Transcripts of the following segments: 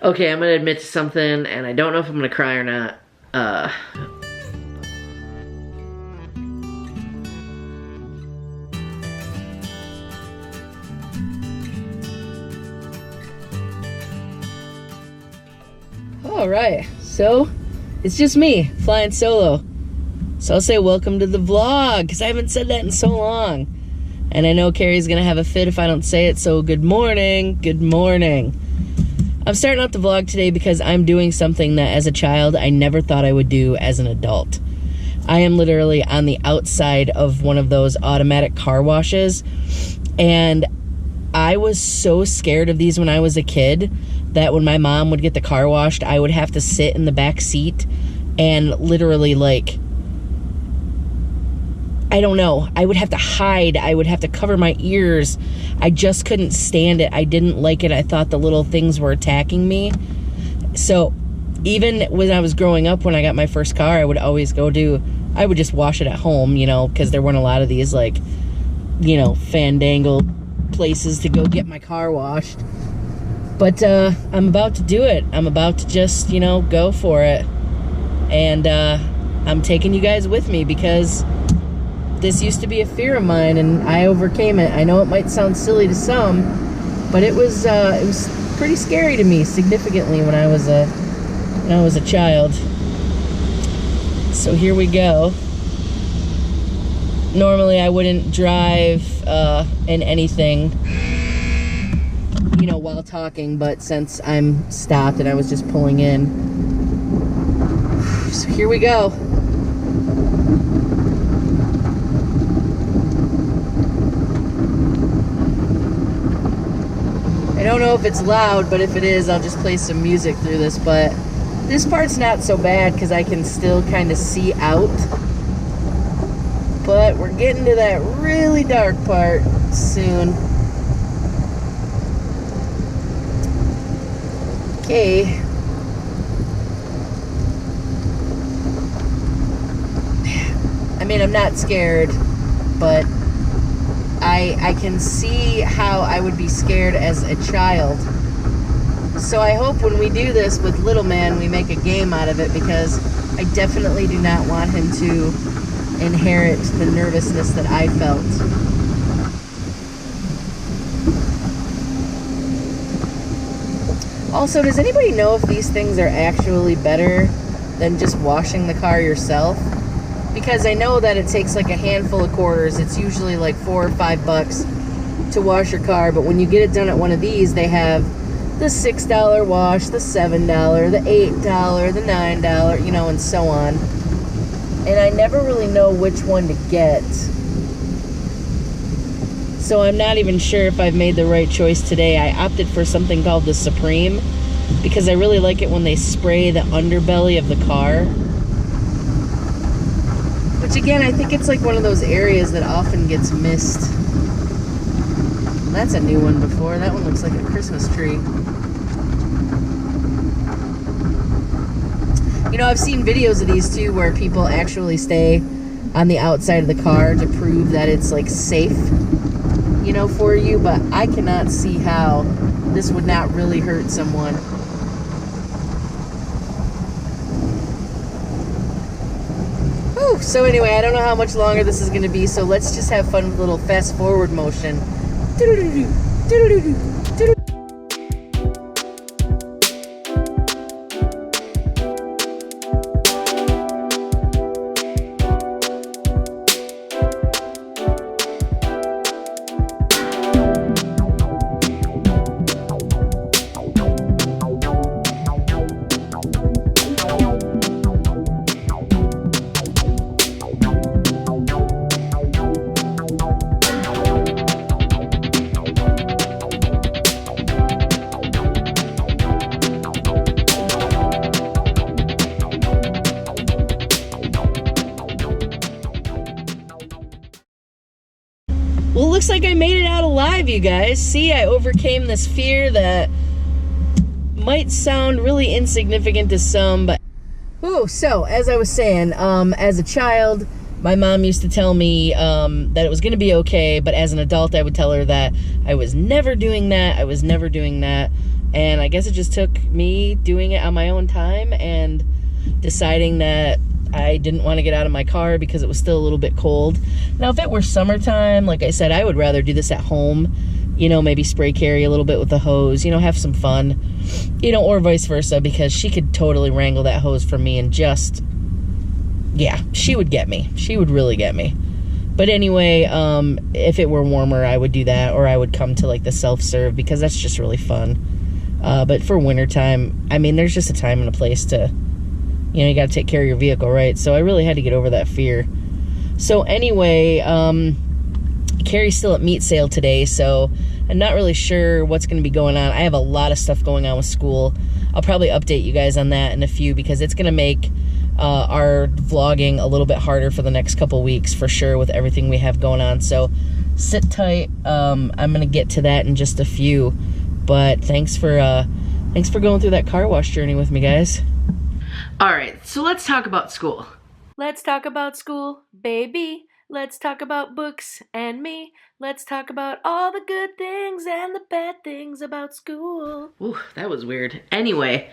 Okay, I'm gonna admit to something, and I don't know if I'm gonna cry or not. Alright, so it's just me flying solo. So I'll say welcome to the vlog, because I haven't said that in so long. And I know Carrie's gonna have a fit if I don't say it, so good morning, good morning. I'm starting out the vlog today because I'm doing something that as a child I never thought I would do as an adult. I am literally on the outside of one of those automatic car washes, and I was so scared of these when I was a kid that when my mom would get the car washed, I would have to sit in the back seat and literally, like, I don't know, I would have to hide, I would have to cover my ears. I just couldn't stand it. I didn't like it. I thought the little things were attacking me. So even when I was growing up, when I got my first car, I would always I would just wash it at home, you know, because there weren't a lot of these, like, you know, fandangled places to go get my car washed. But I'm about to do it. I'm about to just, you know, go for it. And I'm taking you guys with me because this used to be a fear of mine, and I overcame it. I know it might sound silly to some, but it was pretty scary to me significantly when I was a child. So here we go. Normally I wouldn't drive in anything, you know, while talking, but since I'm stopped and I was just pulling in, so here we go. I don't know if it's loud, but if it is, I'll just play some music through this, but this part's not so bad because I can still kind of see out. But we're getting to that really dark part soon. Okay. I mean, I'm not scared, but I can see how I would be scared as a child. So I hope when we do this with little man, we make a game out of it, because I definitely do not want him to inherit the nervousness that I felt. Also, does anybody know if these things are actually better than just washing the car yourself? Because I know that it takes like a handful of quarters. It's usually like $4 or $5 to wash your car, but when you get it done at one of these, they have the $6 wash, the $7, the $8, the $9, you know, and so on. And I never really know which one to get. So I'm not even sure if I've made the right choice today. I opted for something called the Supreme because I really like it when they spray the underbelly of the car. Which again, I think it's like one of those areas that often gets missed. That's a new one before. That one looks like a Christmas tree. You know, I've seen videos of these too where people actually stay on the outside of the car to prove that it's like safe, you know, for you, but I cannot see how this would not really hurt someone. Whew. So anyway, I don't know how much longer this is going to be, so let's just have fun with a little fast forward motion. Well, looks like I made it out alive, you guys. See, I overcame this fear that might sound really insignificant to some, but... Ooh, so, as I was saying, as a child, my mom used to tell me that it was going to be okay, but as an adult, I would tell her that I was never doing that, I was never doing that, And I guess it just took me doing it on my own time and deciding that I didn't want to get out of my car because it was still a little bit cold. Now, if it were summertime, like I said, I would rather do this at home. You know, maybe spray carry a little bit with the hose, you know, have some fun, you know, or vice versa, because she could totally wrangle that hose from me and just, yeah, she would get me. She would really get me. But anyway, if it were warmer, I would do that, or I would come to like the self-serve because that's just really fun. But for wintertime, I mean, there's just a time and a place to, you know, you got to take care of your vehicle, right? So I really had to get over that fear. So anyway, Cari's still at meat sale today, so I'm not really sure what's going to be going on. I have a lot of stuff going on with school. I'll probably update you guys on that in a few because it's going to make our vlogging a little bit harder for the next couple weeks for sure with everything we have going on. So sit tight. I'm going to get to that in just a few. But thanks for going through that car wash journey with me, guys. All right, so let's talk about school. Let's talk about school, baby. Let's talk about books and me. Let's talk about all the good things and the bad things about school. Ooh, that was weird. Anyway,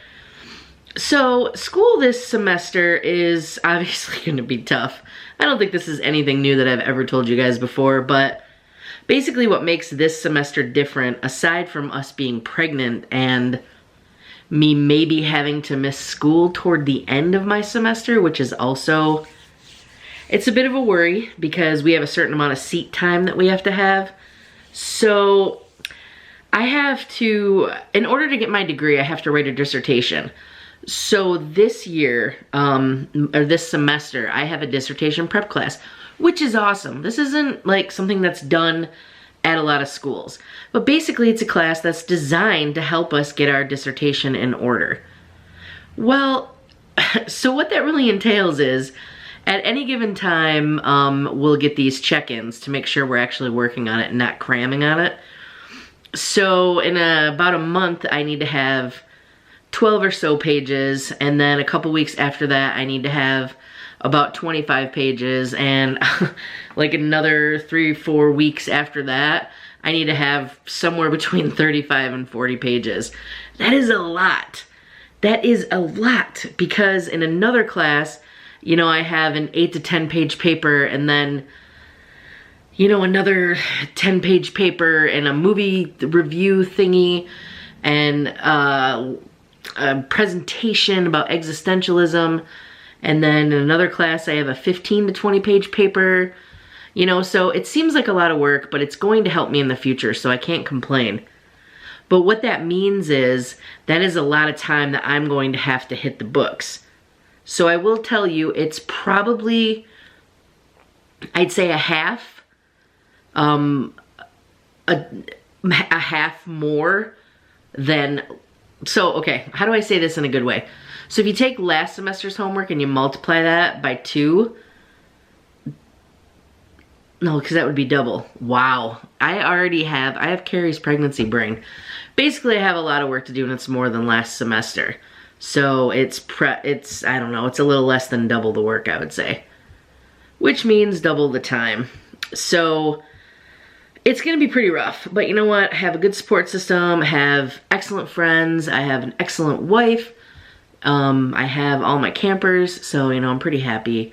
so school this semester is obviously going to be tough. I don't think this is anything new that I've ever told you guys before, but basically what makes this semester different, aside from us being pregnant and me maybe having to miss school toward the end of my semester, which is also, it's a bit of a worry because we have a certain amount of seat time that we have to have. So I have to, in order to get my degree, I have to write a dissertation. So this year, or this semester, I have a dissertation prep class, which is awesome. This isn't like something that's done at a lot of schools. But basically it's a class that's designed to help us get our dissertation in order. Well, so what that really entails is, at any given time, we'll get these check-ins to make sure we're actually working on it and not cramming on it. So in about a month, I need to have 12 or so pages, and then a couple weeks after that, I need to have about 25 pages, and like another 3-4 weeks after that, I need to have somewhere between 35 and 40 pages. That is a lot. That is a lot, because in another class, you know, I have an 8 to 10 page paper, and then, you know, another 10 page paper, and a movie review thingy, and a presentation about existentialism. And then in another class, I have a 15 to 20 page paper, you know, so it seems like a lot of work, but it's going to help me in the future, so I can't complain. But what that means is, that is a lot of time that I'm going to have to hit the books. So I will tell you, it's probably, I'd say a half more than, so okay, how do I say this in a good way? So if you take last semester's homework and you multiply that by 2, no, because that would be double. Wow. I have Cari's pregnancy brain. Basically, I have a lot of work to do, and it's more than last semester. So it's, I don't know, it's a little less than double the work, I would say. Which means double the time. So it's going to be pretty rough. But you know what? I have a good support system. I have excellent friends. I have an excellent wife. I have all my campers, so, you know, I'm pretty happy.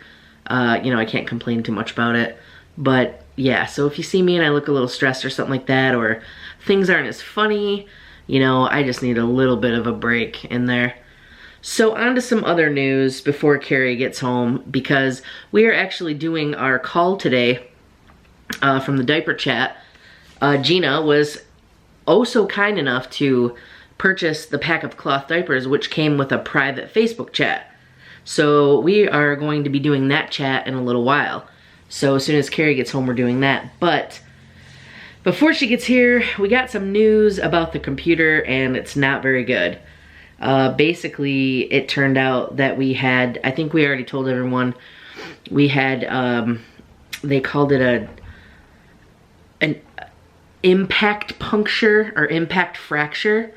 You know, I can't complain too much about it. But, yeah, so if you see me and I look a little stressed or something like that, or things aren't as funny, you know, I just need a little bit of a break in there. So, on to some other news before Cari gets home, because we are actually doing our call today from the diaper chat. Gina was oh so kind enough to purchase the pack of cloth diapers, which came with a private Facebook chat. So we are going to be doing that chat in a little while. So as soon as Cari gets home, we're doing that. But before she gets here, we got some news about the computer, and it's not very good. Basically, it turned out that we had, I think we already told everyone, we had, they called it an impact puncture or impact fracture.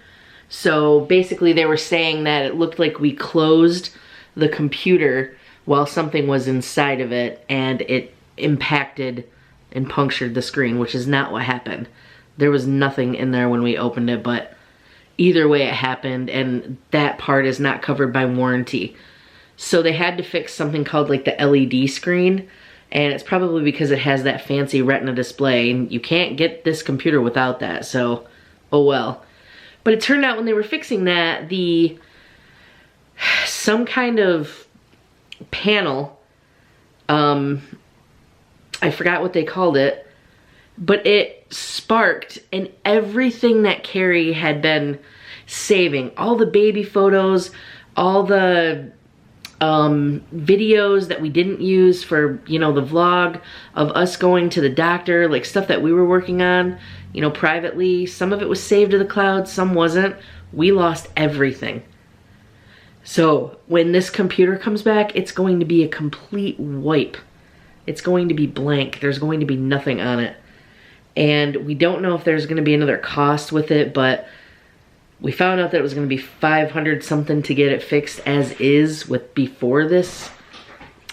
So basically they were saying that it looked like we closed the computer while something was inside of it, and it impacted and punctured the screen, which is not what happened. There was nothing in there when we opened it, but either way it happened, and that part is not covered by warranty. So they had to fix something called like the LED screen, and it's probably because it has that fancy retina display, and you can't get this computer without that, so oh well. But it turned out when they were fixing that, some kind of panel, I forgot what they called it, but it sparked, and everything that Cari had been saving, all the baby photos, all the videos that we didn't use for, you know, the vlog of us going to the doctor, like stuff that we were working on, you know, privately. Some of it was saved to the cloud, some wasn't. We lost everything. So when this computer comes back, it's going to be a complete wipe. It's going to be blank. There's going to be nothing on it. And we don't know if there's going to be another cost with it, but we found out that it was going to be $500 something to get it fixed as is with before this,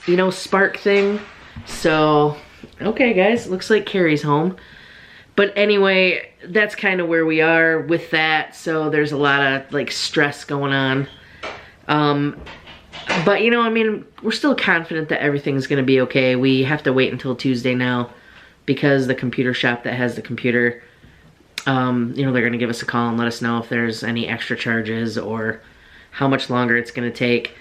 you know, spark thing. So, okay guys, looks like Cari's home. But anyway, that's kind of where we are with that. So there's a lot of like stress going on. But you know, I mean, we're still confident that everything's going to be okay. We have to wait until Tuesday now because the computer shop that has the computer, you know, they're going to give us a call and let us know if there's any extra charges or how much longer it's going to take.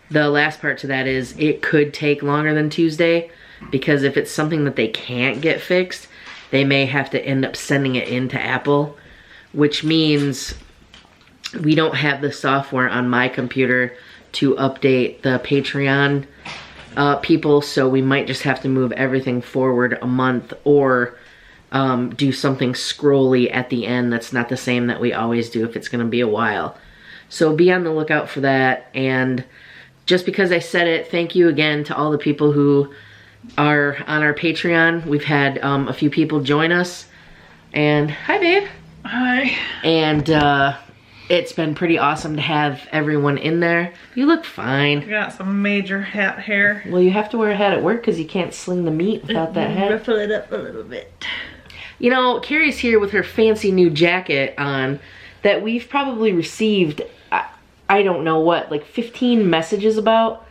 The last part to that is it could take longer than Tuesday because if it's something that they can't get fixed, they may have to end up sending it into Apple, which means we don't have the software on my computer to update the Patreon people, so we might just have to move everything forward a month or do something scrolly at the end that's not the same that we always do if it's going to be a while. So be on the lookout for that. And just because I said it, thank you again to all the people who are on our Patreon. We've had a few people join us. And hi babe. Hi. And it's been pretty awesome to have everyone in there. You look fine. I got some major hat hair. Well, you have to wear a hat at work because you can't sling the meat without that hat. Ruffle it up a little bit. You know, Cari's here with her fancy new jacket on that we've probably received, I don't know what, like 15 messages about.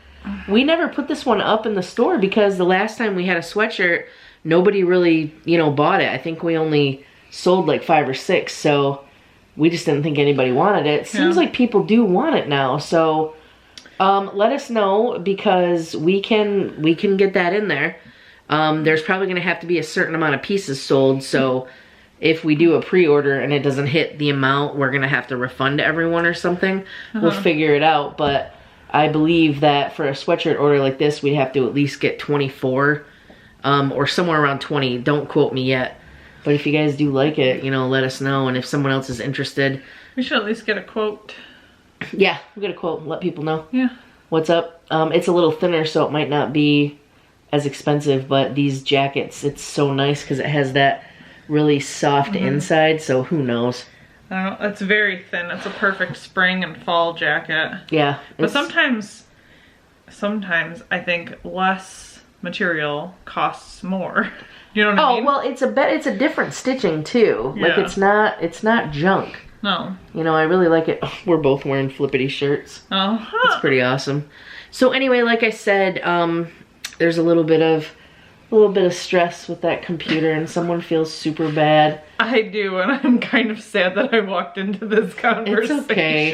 We never put this one up in the store because the last time we had a sweatshirt, nobody really, you know, bought it. I think we only sold like 5 or 6, so we just didn't think anybody wanted it. Seems like people do want it now, so let us know because we can get that in there. There's probably going to have to be a certain amount of pieces sold, so if we do a pre-order and it doesn't hit the amount, we're going to have to refund everyone or something. We'll figure it out, but I believe that for a sweatshirt order like this, we'd have to at least get 24 or somewhere around 20. Don't quote me yet. But if you guys do like it, you know, let us know. And if someone else is interested, we should at least get a quote. Yeah, we'll get a quote and let people know. Yeah. What's up. It's a little thinner, so it might not be as expensive, but these jackets, it's so nice because it has that really soft inside, so who knows. It's very thin. It's a perfect spring and fall jacket. Yeah. But sometimes I think less material costs more. You know what I mean? Oh, well, it's a different stitching too. Yeah. Like it's not junk. No. You know, I really like it. We're both wearing flippity shirts. Oh. It's pretty awesome. So anyway, like I said, there's a little bit of stress with that computer, and someone feels super bad. I do, and I'm kind of sad that I walked into this conversation. It's okay.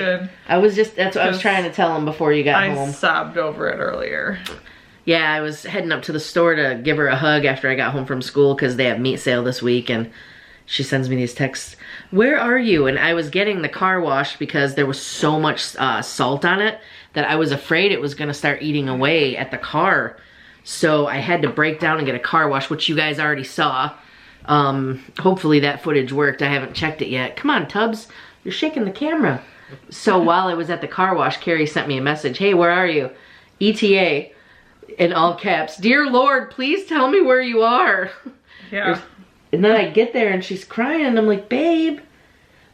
That's what I was trying to tell him before you got home. I sobbed over it earlier. Yeah, I was heading up to the store to give her a hug after I got home from school because they have meat sale this week, and she sends me these texts, "Where are you?" And I was getting the car washed because there was so much salt on it that I was afraid it was going to start eating away at the car. So I had to break down and get a car wash, which you guys already saw. Hopefully that footage worked. I haven't checked it yet. Come on, Tubbs. You're shaking the camera. So while I was at the car wash, Cari sent me a message. "Hey, where are you?" ETA. In all caps, "Dear Lord, please tell me where you are." Yeah. And then I get there and she's crying and I'm like, "Babe,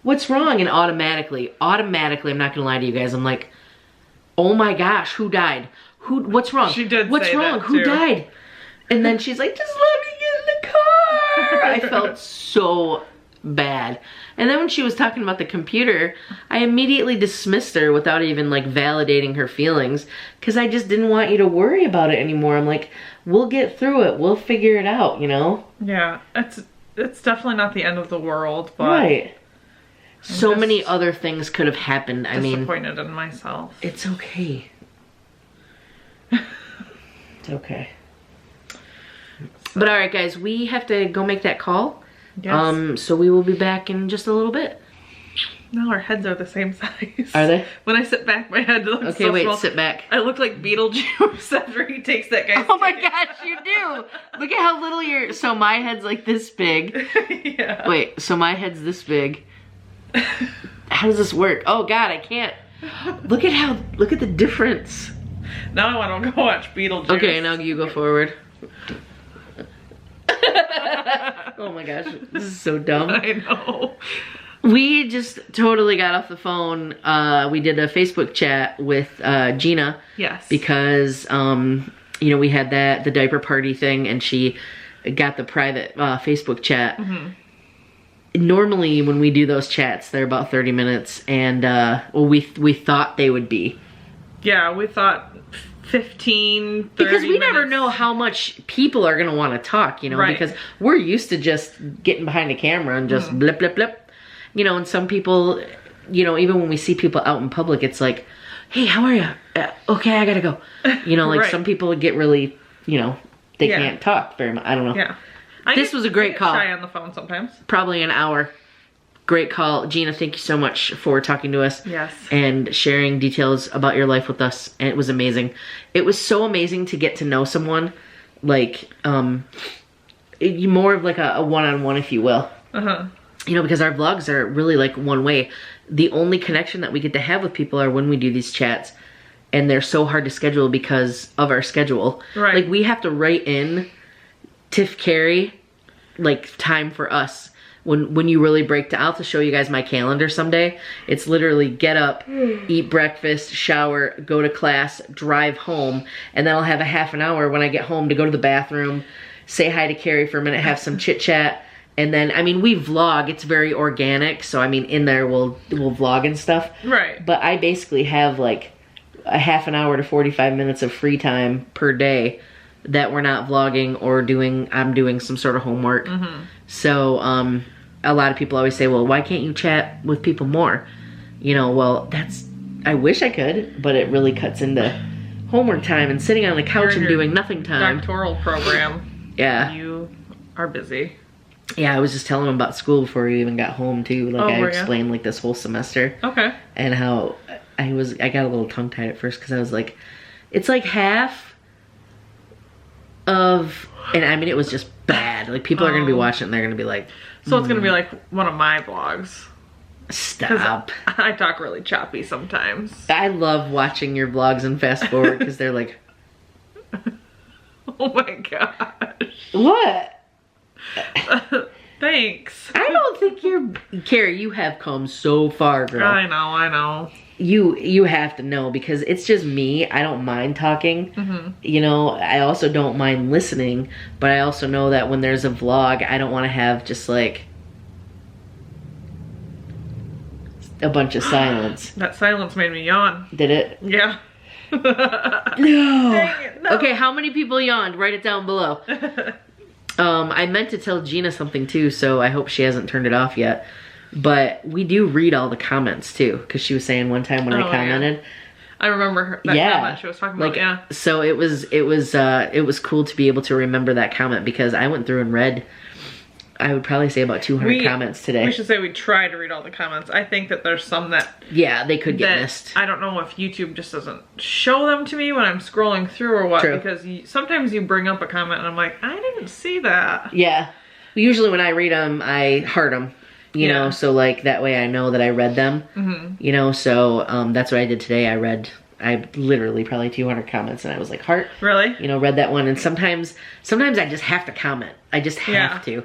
what's wrong?" And automatically, I'm not gonna lie to you guys, I'm like, "Oh my gosh, who died? What's wrong? She did What's say wrong? that Who too. died?" And then she's like, "Just let me get in the car." I felt so bad. And then when she was talking about the computer, I immediately dismissed her without even like validating her feelings, because I just didn't want you to worry about it anymore. I'm like, we'll get through it. We'll figure it out, you know? Yeah, it's definitely not the end of the world, but right. So many other things could have happened. I mean, disappointed in myself. It's okay. It's okay. But all right, guys, we have to go make that call. Yes. So we will be back in just a little bit. Now our heads are the same size. Are they? When I sit back, my head looks okay, so wait, small. Sit back. I look like Beetlejuice after he takes that guy's Oh my gosh, you do. Look at how little your, so my head's like this big. Yeah. Wait, so my head's this big. How does this work? Oh God, I can't. Look at the difference. Now I want to go watch Beetlejuice. Okay, now you go forward. Oh my gosh, this is so dumb. I know. We just totally got off the phone. We did a Facebook chat with Gina. Yes. Because, you know, we had the diaper party thing, and she got the private Facebook chat. Mm-hmm. Normally, when we do those chats, they're about 30 minutes, and well, we thought they would be. Yeah, we thought 15, 30 because we minutes. never know how much people are going to want to talk, you know, right. Because we're used to just getting behind a camera and just blip, blip, blip. You know, and some people, you know, even when we see people out in public, it's like, hey, how are you? Okay, I gotta go. You know, like right. Some people get really, you know, they can't talk very much. I don't know. Yeah. This was a great call. Shy on the phone sometimes. Probably an hour. Great call. Gina, thank you so much for talking to us. Yes. And sharing details about your life with us. And it was amazing. It was so amazing to get to know someone, like, more of like a one-on-one, if you will. Uh-huh. You know, because our vlogs are really like one way. The only connection that we get to have with people are when we do these chats. And they're so hard to schedule because of our schedule. Right. Like, we have to write in Tiff Cari, like, time for us. When you really break down, I'll have to show you guys my calendar someday. It's literally get up, eat breakfast, shower, go to class, drive home. And then I'll have a half an hour when I get home to go to the bathroom, say hi to Carrie for a minute, have some chit chat. And then, I mean, we vlog. It's very organic. So, I mean, in there, we'll vlog and stuff. Right. But I basically have, like, a half an hour to 45 minutes of free time per day that we're not vlogging or I'm doing some sort of homework. Mm-hmm. So, a lot of people always say, well, why can't you chat with people more? You know, well, I wish I could, but it really cuts into homework time and sitting on the couch and doing nothing time. Doctoral program. Yeah. You are busy. Yeah, I was just telling him about school before we even got home too. Like, I explained like this whole semester. Okay. And how I got a little tongue tied at first because I was like, it's like half of, and I mean, it was just bad. Like, people are going to be watching it and they're going to be like. So it's going to be like one of my vlogs. Stop. I talk really choppy sometimes. I love watching your vlogs and fast forward because they're like. Oh my gosh. What? Thanks. I don't think Cari, you have come so far, girl. I know. You have to know, because it's just me. I don't mind talking. Mm-hmm. You know, I also don't mind listening, but I also know that when there's a vlog, I don't want to have just like a bunch of silence. That silence made me yawn. Did it? Yeah. No. Dang it, no. Okay, how many people yawned? Write it down below. I meant to tell Gina something too, so I hope she hasn't turned it off yet. But we do read all the comments too, because she was saying one time when I commented. Yeah. I remember that comment she was talking about. Yeah. So it was cool to be able to remember that comment, because I went through and read, I would probably say about 200 comments today. We should say we try to read all the comments. I think that there's some that they could get missed. I don't know if YouTube just doesn't show them to me when I'm scrolling through or what. True. Because sometimes you bring up a comment and I'm like, I didn't see that. Yeah. Usually when I read them, I heart them. You know, so like that way I know that I read them. Mm-hmm. You know, so that's what I did today. I literally probably 200 comments, and I was like, heart. Really? You know, read that one. And sometimes I just have to comment. I just have to.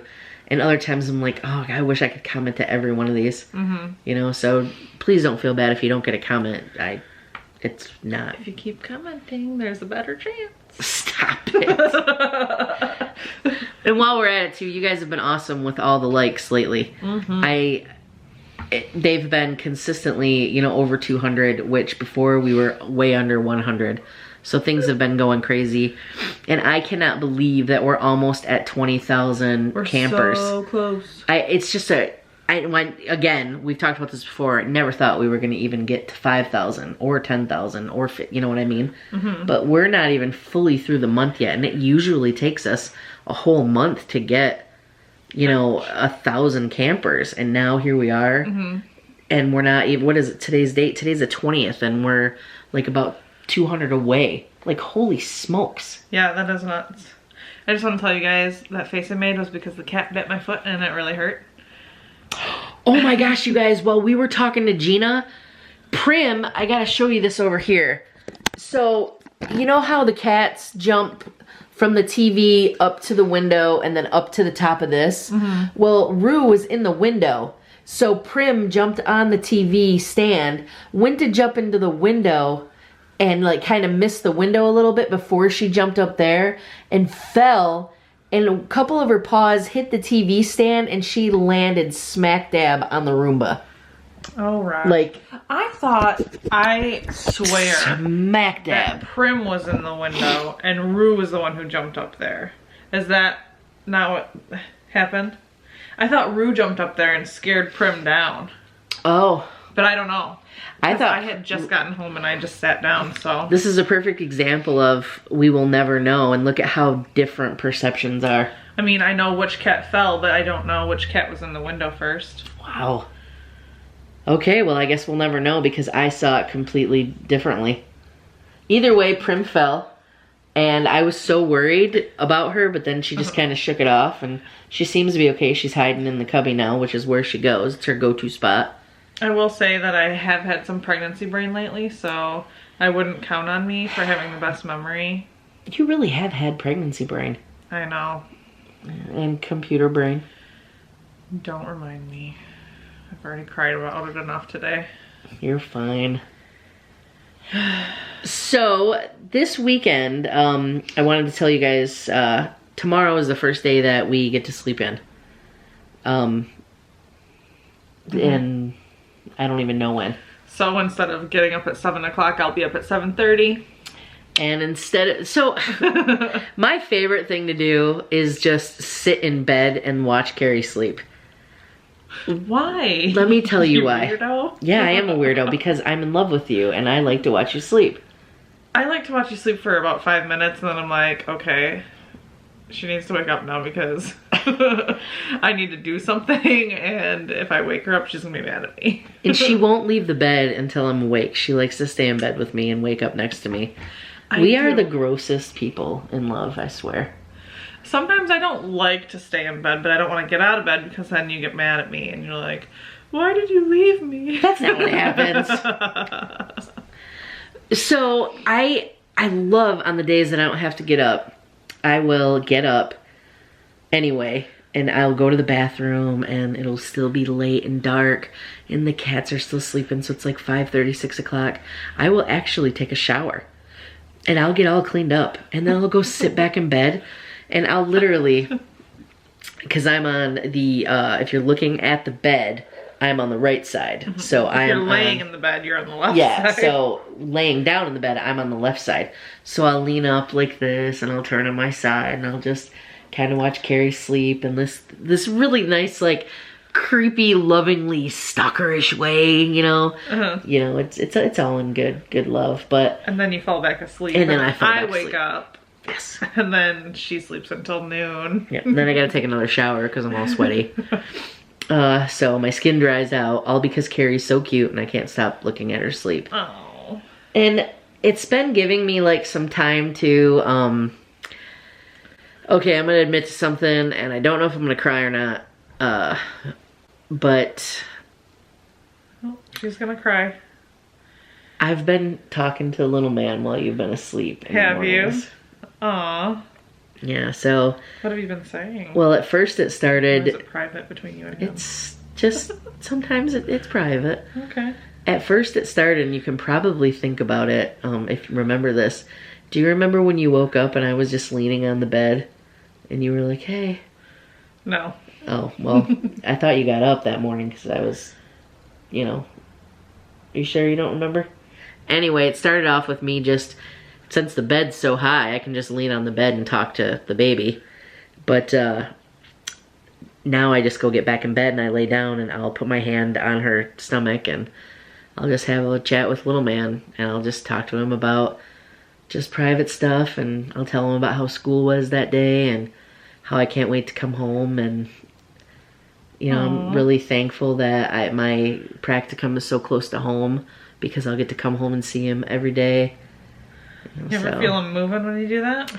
And other times I'm like, oh, I wish I could comment to every one of these. Mm-hmm. You know, so please don't feel bad if you don't get a comment. It's not. If you keep commenting, there's a better chance. Stop it. And while we're at it too, you guys have been awesome with all the likes lately. They've been consistently, you know, over 200, which before we were way under 100. So things have been going crazy. And I cannot believe that we're almost at 20,000 campers. We're so close. It's just again, we've talked about this before, I never thought we were going to even get to 5,000 or 10,000 or, you know what I mean? But we're not even fully through the month yet. And it usually takes us a whole month to get, you know, 1,000 campers, and now here we are, and we're not even, what is it, today's date? Today's the 20th, and we're like about 200 away. Like, holy smokes. Yeah, that is nuts. I just want to tell you guys, that face I made was because the cat bit my foot and it really hurt. Oh my gosh, you guys, while we were talking to Gina, Prim, I gotta show you this over here. So, you know how the cats jump from the TV up to the window and then up to the top of this? Well, Rue was in the window. So Prim jumped on the TV stand, went to jump into the window, and like kind of missed the window a little bit before she jumped up there and fell. And a couple of her paws hit the TV stand and she landed smack dab on the Roomba. Oh, right. Like, I swear. Smack dab. That Prim was in the window and Rue was the one who jumped up there. Is that not what happened? I thought Rue jumped up there and scared Prim down. Oh. But I don't know. I thought I had just gotten home and I just sat down, so. This is a perfect example of we will never know, and look at how different perceptions are. I mean, I know which cat fell, but I don't know which cat was in the window first. Wow. Okay, well, I guess we'll never know because I saw it completely differently. Either way, Prim fell, and I was so worried about her, but then she just kind of shook it off, and she seems to be okay. She's hiding in the cubby now, which is where she goes. It's her go-to spot. I will say that I have had some pregnancy brain lately, so I wouldn't count on me for having the best memory. You really have had pregnancy brain. I know. And computer brain. Don't remind me. I've already cried about it enough today. You're fine. So, this weekend, I wanted to tell you guys, tomorrow is the first day that we get to sleep in. And I don't even know when. So instead of getting up at 7 o'clock, I'll be up at 7:30. And instead of, so my favorite thing to do is just sit in bed and watch Cari sleep. Why? Let me tell you why. Weirdo? Yeah, I am a weirdo because I'm in love with you and I like to watch you sleep. I like to watch you sleep for about 5 minutes and then I'm like, okay, she needs to wake up now because I need to do something, and if I wake her up, she's gonna be mad at me. And she won't leave the bed until I'm awake. She likes to stay in bed with me and wake up next to me. We are the grossest people in love, I swear. Sometimes I don't like to stay in bed, but I don't want to get out of bed because then you get mad at me and you're like, why did you leave me? That's not what happens. So I love on the days that I don't have to get up, I will get up anyway, and I'll go to the bathroom and it'll still be late and dark and the cats are still sleeping, so it's like 5:30, 6 o'clock. I will actually take a shower and I'll get all cleaned up and then I'll go sit back in bed and I'll literally, because I'm on the, if you're looking at the bed, I'm on the right side. So if you're laying in the bed, you're on the left side. Yeah, so laying down in the bed, I'm on the left side. So I'll lean up like this and I'll turn on my side and I'll just kind of watch Cari sleep in this really nice, like, creepy, lovingly stalkerish way, you know. You know, it's all in good love, but. And then you fall back asleep. And then I wake up. Yes. And then she sleeps until noon. Yeah. And then I gotta take another shower because I'm all sweaty. So my skin dries out, all because Cari's so cute and I can't stop looking at her sleep. Oh. And it's been giving me like some time to, okay, I'm gonna admit to something and I don't know if I'm gonna cry or not, but. Oh, she's gonna cry. I've been talking to little man while you've been asleep. Have you? Aw. Yeah, so. What have you been saying? Well, at first it started. Or is it private between you and him? It's just, sometimes it's private. Okay. At first it started, and you can probably think about it, if you remember this. Do you remember when you woke up and I was just leaning on the bed? And you were like, hey. No. Oh, well, I thought you got up that morning because I was, you know. Are you sure you don't remember? Anyway, it started off with me just, since the bed's so high, I can just lean on the bed and talk to the baby. But now I just go get back in bed and I lay down and I'll put my hand on her stomach and I'll just have a chat with little man and I'll just talk to him about just private stuff and I'll tell him about how school was that day and how I can't wait to come home and you know, I'm really thankful that my practicum is so close to home because I'll get to come home and see him every day. You ever feel him moving when you do that?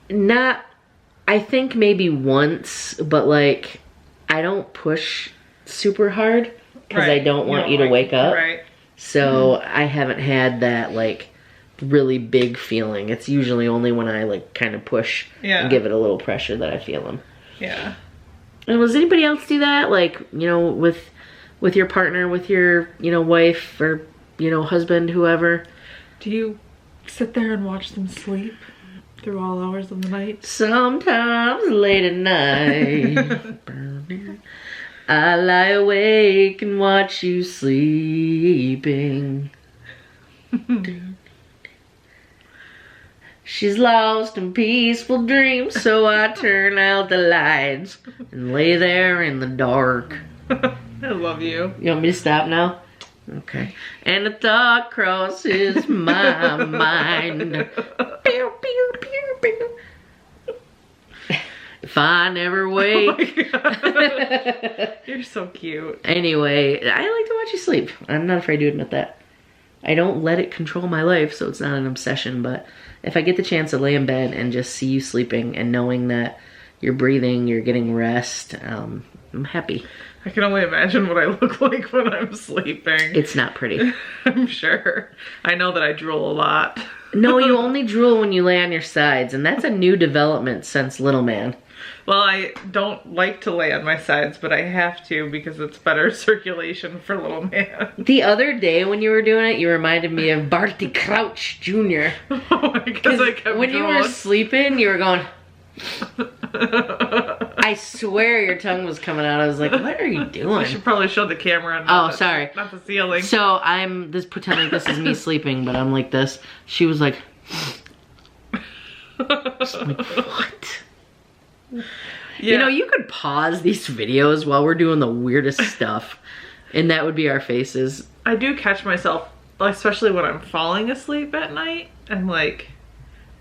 Not, I think maybe once, but like, I don't push super hard because I don't want you to wake up. Right. So I haven't had that like really big feeling. It's usually only when I like kind of push and give it a little pressure that I feel him. Yeah. And does anybody else do that? Like, you know, with your partner, with your, you know, wife or, you know, husband, whoever? Do you sit there and watch them sleep through all hours of the night? Sometimes late at night, I lie awake and watch you sleeping. She's lost in peaceful dreams, so I turn out the lights and lay there in the dark. I love you. You want me to stop now? Okay. And a thought crosses my mind. Pew, pew, pew, pew. If I never wake. Oh you're so cute. Anyway, I like to watch you sleep. I'm not afraid to admit that. I don't let it control my life, so it's not an obsession, but if I get the chance to lay in bed and just see you sleeping and knowing that you're breathing, you're getting rest, I'm happy. I can only imagine what I look like when I'm sleeping. It's not pretty. I'm sure. I know that I drool a lot. No, you only drool when you lay on your sides, and that's a new development since little man. Well, I don't like to lay on my sides, but I have to because it's better circulation for little man. The other day when you were doing it, you reminded me of Barty Crouch Jr. Because I kept when you were sleeping, you were going... I swear your tongue was coming out. I was like, what are you doing? I should probably show the camera. Oh, sorry. Not the ceiling. So I'm just pretending this is me sleeping, but I'm like this. She was like... I'm like, what? Yeah. You know, you could pause these videos while we're doing the weirdest stuff, and that would be our faces. I do catch myself, especially when I'm falling asleep at night. I'm like,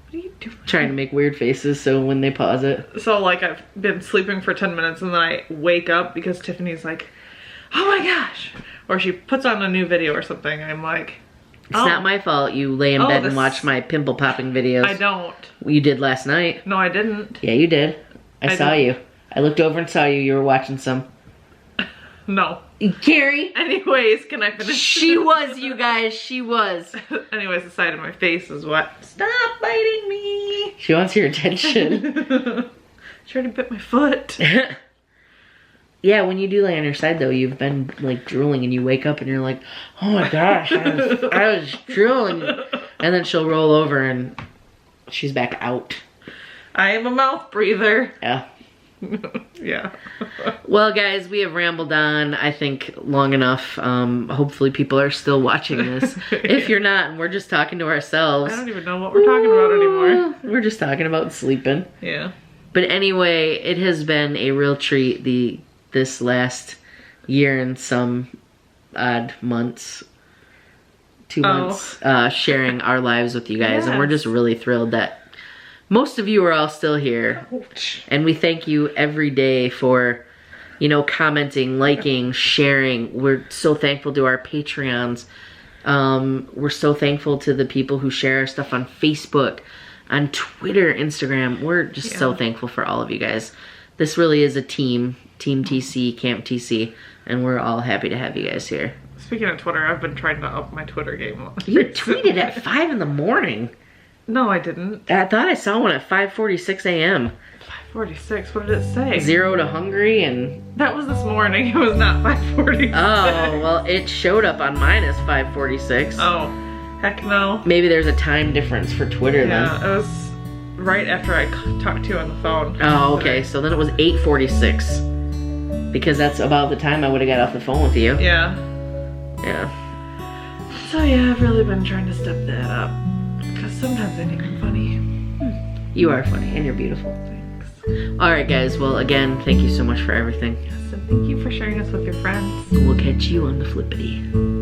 what are you doing? Trying to make weird faces so when they pause it. So like I've been sleeping for 10 minutes and then I wake up because Tiffany's like, oh my gosh. Or she puts on a new video or something. I'm like, it's not my fault you lay in bed and watch my pimple popping videos. I don't. You did last night. No, I didn't. Yeah, you did. I saw you. I looked over and saw you. You were watching some. No. Cari. Anyways, can I finish? She was, you guys. She was. Anyways, the side of my face is what? Stop biting me. She wants your attention. She already bit my foot. Yeah, when you do lay on your side though, you've been like drooling and you wake up and you're like, oh my gosh, I was drooling. And then she'll roll over and she's back out. I am a mouth breather. Yeah. Yeah. Well, guys, we have rambled on, I think, long enough. Hopefully people are still watching this. If you're not, and we're just talking to ourselves. I don't even know what we're talking about anymore. We're just talking about sleeping. Yeah. But anyway, it has been a real treat this last year and some odd months, 2 months, sharing our lives with you guys. And we're just really thrilled that most of you are all still here. And we thank you every day for, you know, commenting, liking, sharing. We're so thankful to our Patreons. We're so thankful to the people who share our stuff on Facebook, on Twitter, Instagram. We're just so thankful for all of you guys. This really is a team TC, Camp TC, and we're all happy to have you guys here. Speaking of Twitter, I've been trying to up my Twitter game. You tweeted at 5 in the morning. No, I didn't. I thought I saw one at 5:46 a.m. 5:46, what did it say? 0 to hungry and... That was this morning, it was not 5:46. Oh, well, it showed up on mine as 5:46. Oh, heck no. Maybe there's a time difference for Twitter then. Yeah, it was right after I talked to you on the phone. Oh, okay. So then it was 8:46. Because that's about the time I would have got off the phone with you. Yeah. Yeah. So yeah, I've really been trying to step that up. Because sometimes I think I'm funny. You are funny and you're beautiful. Thanks. Alright guys, well again, thank you so much for everything. Yes, and thank you for sharing us with your friends. We'll catch you on the flippity.